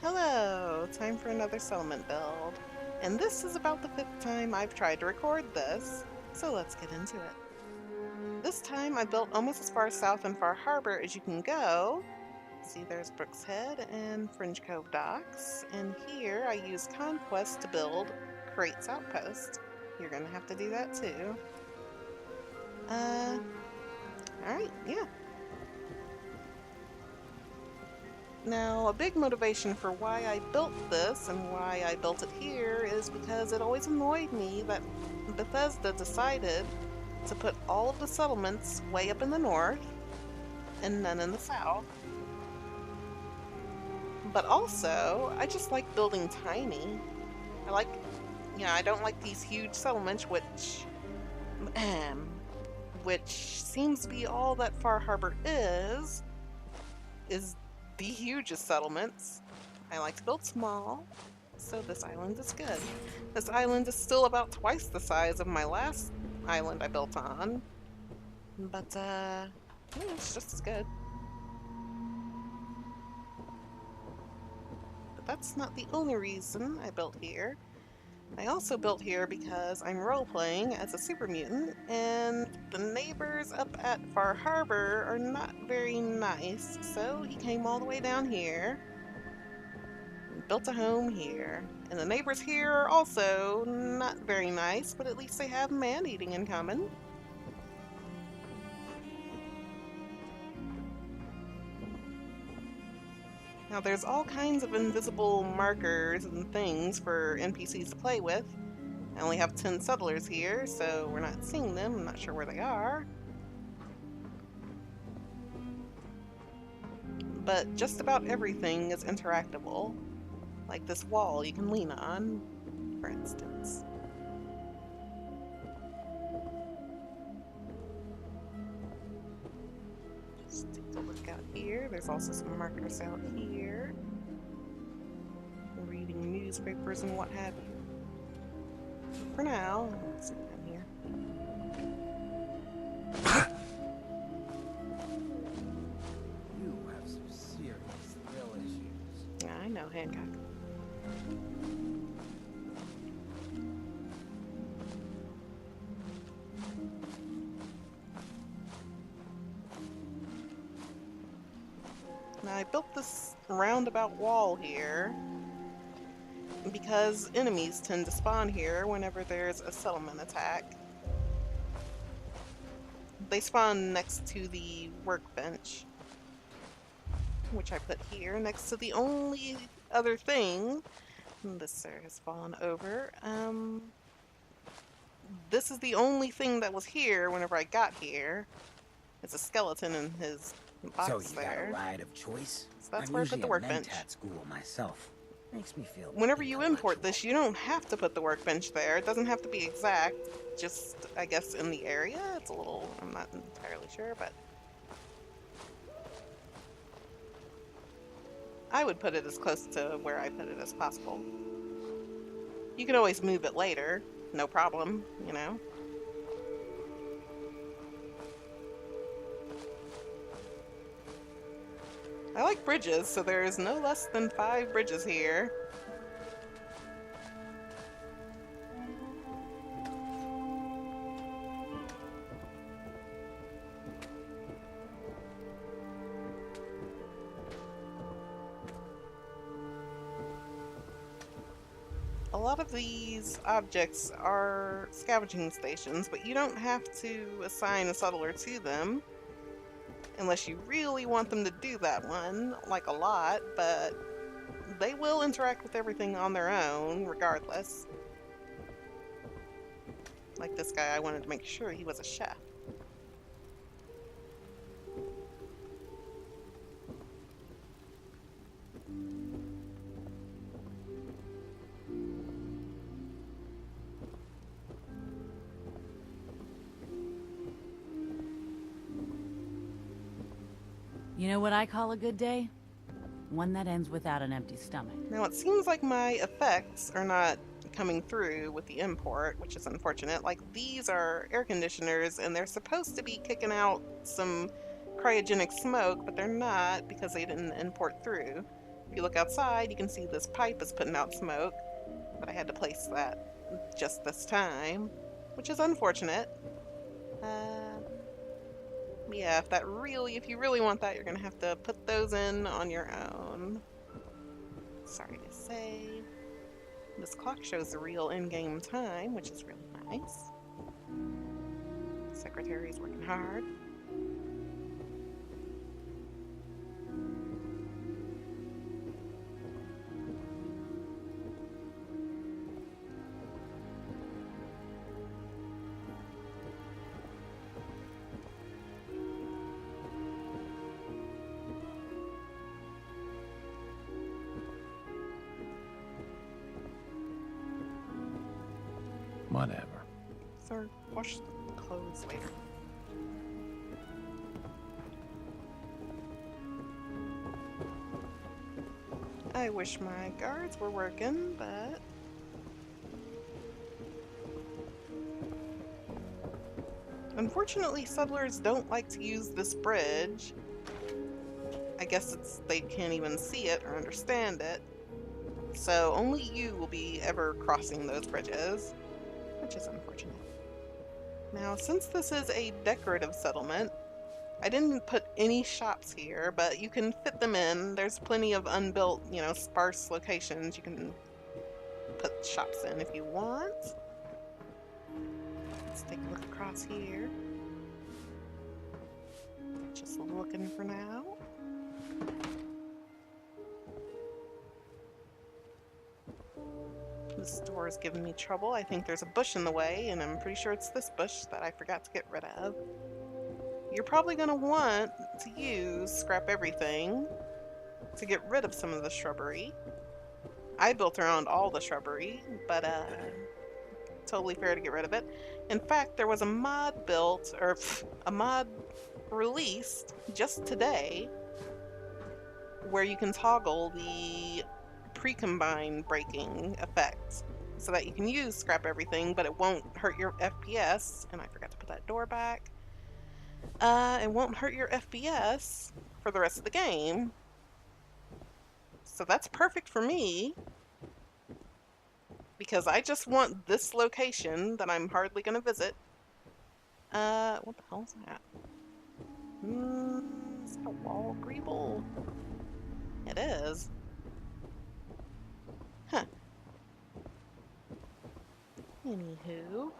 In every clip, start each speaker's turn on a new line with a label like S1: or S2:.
S1: Hello! Time for another settlement build. And this is about the 5th time I've tried to record this, so let's get into it. This time I built almost as far south in Far Harbor as you can go. See, there's Brooks Head and Fringe Cove Docks, and here I used Conquest to build Kreitz Outpost. You're gonna have to do that too. Alright, yeah. Now, a big motivation for why I built this and why I built it here is because it always annoyed me that Bethesda decided to put all of the settlements way up in the north and none in the south. But also, I just like building tiny. I don't like these huge settlements, which seems to be all that Far Harbor is the hugest settlements. I like to build small, so this island is good. This island is still about twice the size of my last island I built on, but it's just as good. But that's not the only reason I built here. I also built here because I'm role-playing as a super mutant, and the neighbors up at Far Harbor are not very nice, so he came all the way down here and built a home here. And the neighbors here are also not very nice, but at least they have man-eating in common. Now there's all kinds of invisible markers and things for NPCs to play with. I only have 10 settlers here, so we're not seeing them. I'm not sure where they are. But just about everything is interactable. Like this wall you can lean on, for instance. Just take a look out here. There's also some markers out here. Reading newspapers and what have you. For now, let's sit down here.
S2: You have some serious thrill issues.
S1: Yeah, I know, Hancock. Now I built this roundabout wall here because enemies tend to spawn here whenever there's a settlement attack. They spawn next to the workbench, which I put here next to the only other thing. This sir has fallen over. This is the only thing that was here whenever I got here. It's a skeleton in his box
S2: So you
S1: there.
S2: got a ride of choice?
S1: So that's
S2: I'm
S1: where I put
S2: usually
S1: the
S2: a
S1: workbench.
S2: mentat school myself. Makes me feel.
S1: Whenever you import this, you don't have to put the workbench there. It doesn't have to be exact. Just, I guess, in the area. It's a little, I'm not entirely sure, but I would put it as close to where I put it as possible. You can always move it later. No problem, you know. I like bridges, so there's no less than 5 bridges here. A lot of these objects are scavenging stations, but you don't have to assign a settler to them. Unless you really want them to do that one, like a lot, but they will interact with everything on their own, regardless. Like this guy, I wanted to make sure he was a chef.
S3: You know what I call a good day? One that ends without an empty stomach.
S1: Now it seems like my effects are not coming through with the import, which is unfortunate. Like, these are air conditioners and they're supposed to be kicking out some cryogenic smoke, but they're not because they didn't import through. If you look outside, you can see this pipe is putting out smoke, but I had to place that just this time, which is unfortunate. Yeah, if you really want that, you're gonna have to put those in on your own. Sorry to say. This clock shows the real in-game time, which is really nice. Secretary's working hard.
S4: Whatever.
S1: So wash the clothes later. I wish my guards were working, but unfortunately settlers don't like to use this bridge. I guess they can't even see it or understand it. So only you will be ever crossing those bridges, which is unfortunate. Now, since this is a decorative settlement, I didn't put any shops here, but you can fit them in. There's plenty of unbuilt, sparse locations you can put shops in if you want. Let's take a look across here. Just looking for now. This door is giving me trouble. I think there's a bush in the way, and I'm pretty sure it's this bush that I forgot to get rid of. You're probably going to want to use scrap everything to get rid of some of the shrubbery. I built around all the shrubbery, but totally fair to get rid of it. In fact, there was a mod built, or a mod released just today where you can toggle the pre-combine breaking effect so that you can use scrap everything, but it won't hurt your FPS. And I forgot to put that door back. It won't hurt your FPS for the rest of the game. So that's perfect for me, because I just want this location that I'm hardly going to visit. What the hell is that? Is that a wall greeble? It is. Huh. Anywho.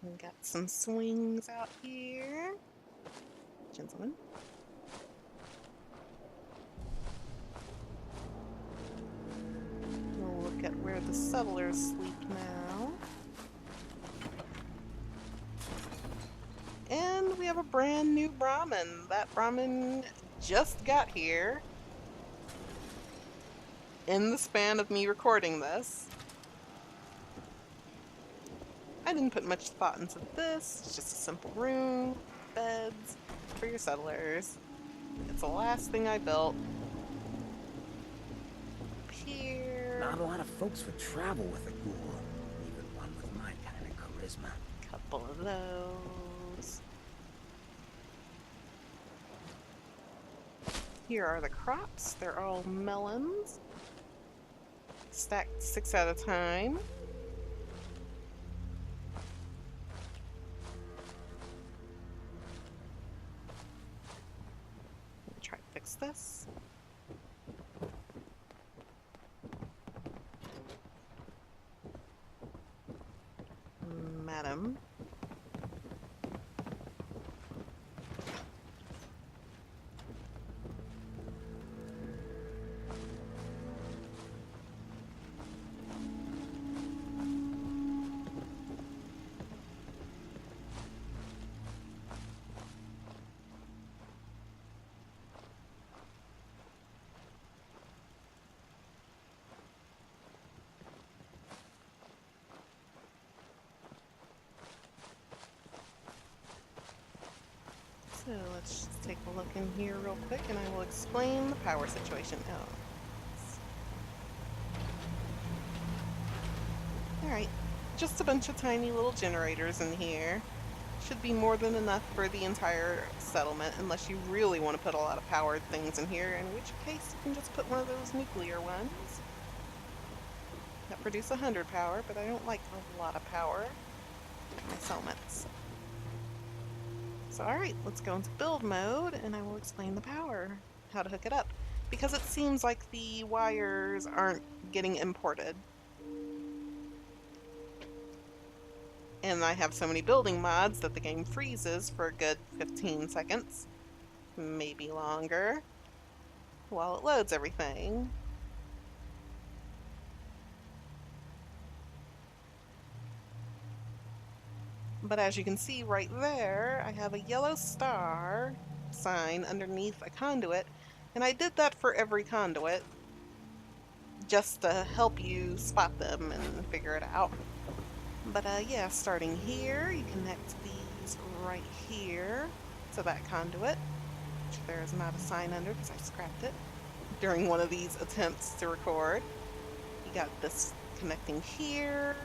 S1: We got some swings out here. Gentlemen. We'll look at where the settlers sleep now. And we have a brand new Brahmin. That Brahmin just got here in the span of me recording this. I didn't put much thought into this. It's just a simple room, beds for your settlers. It's the last thing I built. Up here.
S2: Not a lot of folks would travel with a ghoul, even one with my kind of charisma.
S1: Couple of those. Here are the crops. They're all melons. Stacked 6 at a time. Let me try to fix this. Madam. So let's just take a look in here real quick and I will explain the power situation. Alright, just a bunch of tiny little generators in here. Should be more than enough for the entire settlement, unless you really want to put a lot of powered things in here, in which case you can just put one of those nuclear ones that produce 100 power, but I don't like a lot of power in my settlements. So alright, let's go into build mode, and I will explain the power, how to hook it up. Because it seems like the wires aren't getting imported. And I have so many building mods that the game freezes for a good 15 seconds, maybe longer, while it loads everything. But as you can see right there, I have a yellow star sign underneath a conduit, and I did that for every conduit, just to help you spot them and figure it out. But yeah, starting here, you connect these right here to that conduit, which there is not a sign under because I scrapped it during one of these attempts to record. You got this connecting here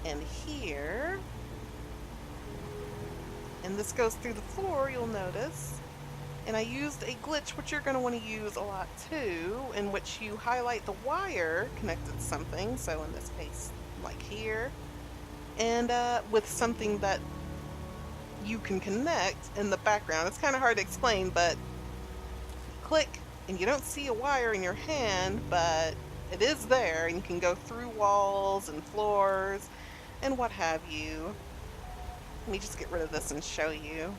S1: and here. And this goes through the floor, you'll notice. And I used a glitch, which you're going to want to use a lot too, in which you highlight the wire connected to something, so in this case, like here, and with something that you can connect in the background. It's kind of hard to explain, but click, and you don't see a wire in your hand, but it is there, and you can go through walls and floors and what have you. Let me just get rid of this and show you.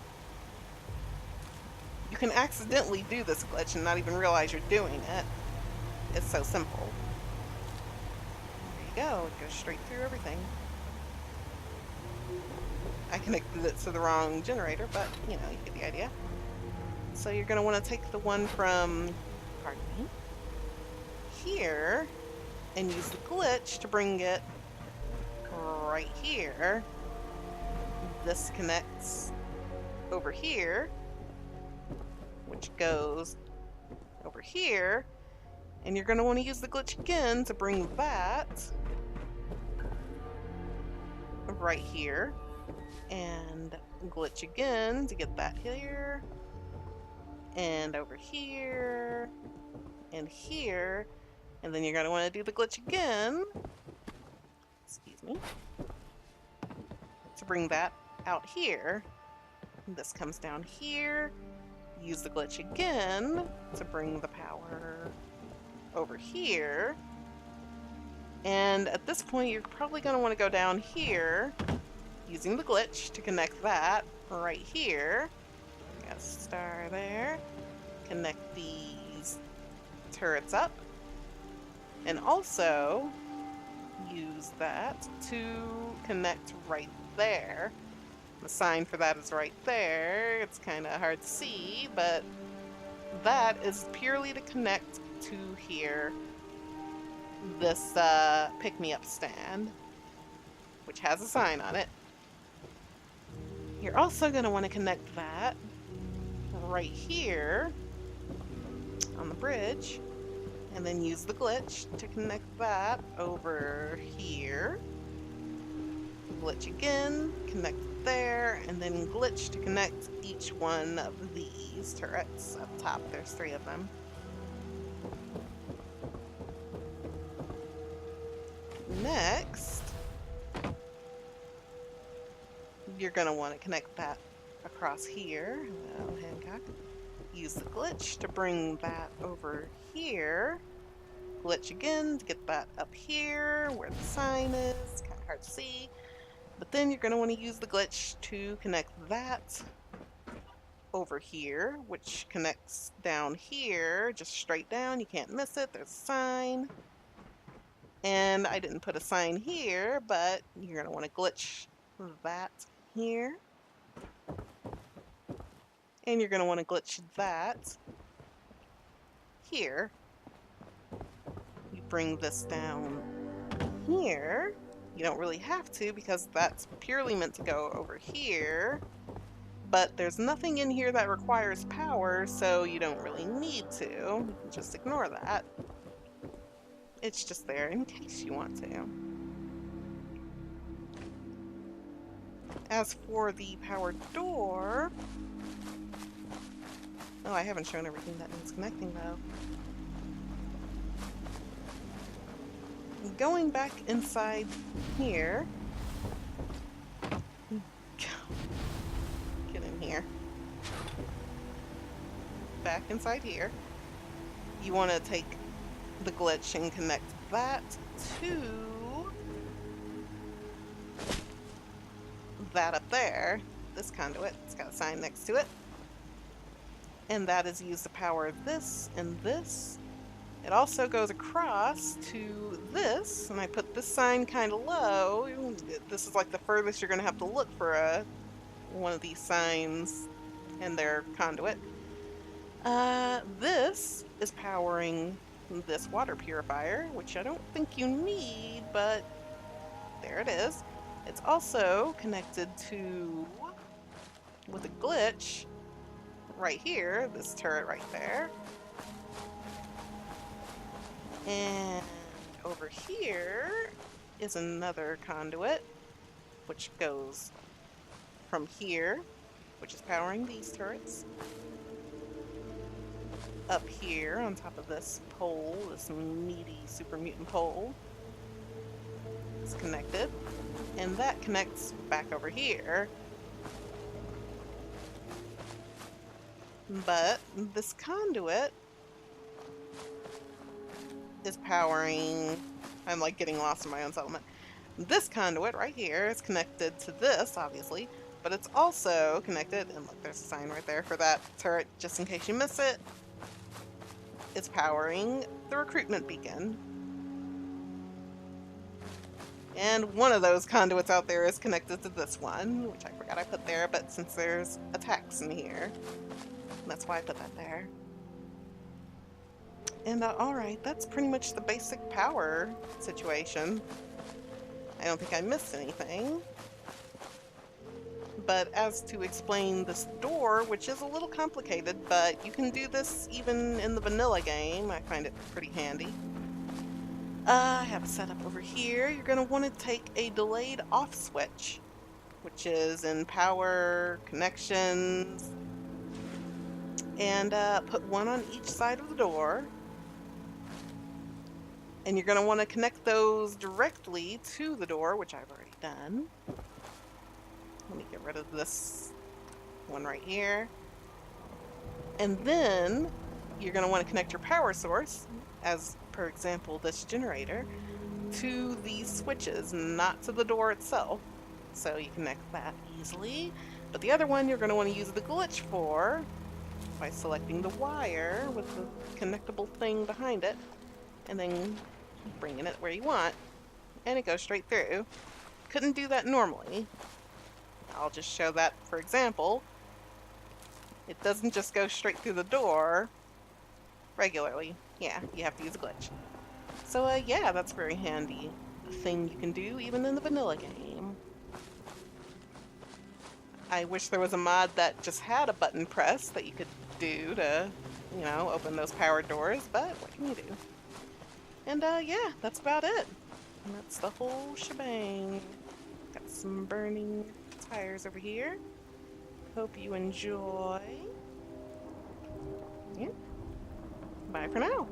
S1: You can accidentally do this glitch and not even realize you're doing it. It's so simple. There you go, it goes straight through everything. I connected it to the wrong generator, but you know, you get the idea. So you're going to want to take the one from, pardon me, here, and use the glitch to bring it right here. This connects over here, which goes over here, and you're going to want to use the glitch again to bring that right here, and glitch again to get that here, and over here, and here, and then you're going to want to do the glitch again, excuse me, to bring that out here. This comes down here, use the glitch again to bring the power over here, and at this point you're probably going to want to go down here using the glitch to connect that right here. Got a star there. Connect these turrets up, and also use that to connect right there. The sign for that is right there. It's kind of hard to see, but that is purely to connect to here, this pick-me-up stand, which has a sign on it. You're also going to want to connect that right here on the bridge, and then use the glitch to connect that over here. Glitch again, connect there, and then glitch to connect each one of these turrets up top. There's 3 of them. Next, you're going to want to connect that across here. Hello, Hancock. Use the glitch to bring that over here. Glitch again to get that up here where the sign is. Kind of hard to see. But then you're going to want to use the glitch to connect that over here, which connects down here, just straight down. You can't miss it. There's a sign. And I didn't put a sign here, but you're going to want to glitch that here. And you're going to want to glitch that here. You bring this down here. You don't really have to because that's purely meant to go over here. But there's nothing in here that requires power, so you don't really need to. You can just ignore that. It's just there in case you want to. As for the power door... Oh, I haven't shown everything that needs connecting, though. Going back inside here... Get in here. Back inside here. You want to take the glitch and connect that to that up there. This conduit. It's got a sign next to it. And that is used to power this and this. It also goes across to this, and I put this sign kind of low. This is like the furthest you're going to have to look for one of these signs and their conduit. This is powering this water purifier, which I don't think you need, but there it is. It's also connected to, with a glitch, right here, this turret right there. And over here is another conduit, which goes from here, which is powering these turrets, up here on top of this pole, this meaty super mutant pole. It's connected, and that connects back over here. But this conduit is powering... I'm like getting lost in my own settlement. This conduit right here is connected to this, obviously, but it's also connected, and look, there's a sign right there for that turret, just in case you miss it. It's powering the recruitment beacon. And one of those conduits out there is connected to this one, which I forgot I put there, but since there's attacks in here, that's why I put that there. And alright, that's pretty much the basic power situation. I don't think I missed anything. But as to explain this door, which is a little complicated, but you can do this even in the vanilla game. I find it pretty handy. I have it set up over here. You're going to want to take a delayed off switch, which is in power, connections, and put one on each side of the door. And you're going to want to connect those directly to the door, which I've already done. Let me get rid of this one right here. And then you're going to want to connect your power source, as per example this generator, to these switches, not to the door itself. So you connect that easily. But the other one you're going to want to use the glitch for by selecting the wire with the connectable thing behind it, and then bringing it where you want, and it goes straight through. Couldn't do that normally. I'll just show that for example. It doesn't just go straight through the door regularly. Yeah, you have to use a glitch. So yeah, that's very handy. A thing you can do even in the vanilla game. I wish there was a mod that just had a button press that you could do to, you know, open those power doors, but what can you do? And yeah, that's about it. And that's the whole shebang. Got some burning tires over here. Hope you enjoy. Yeah. Bye for now.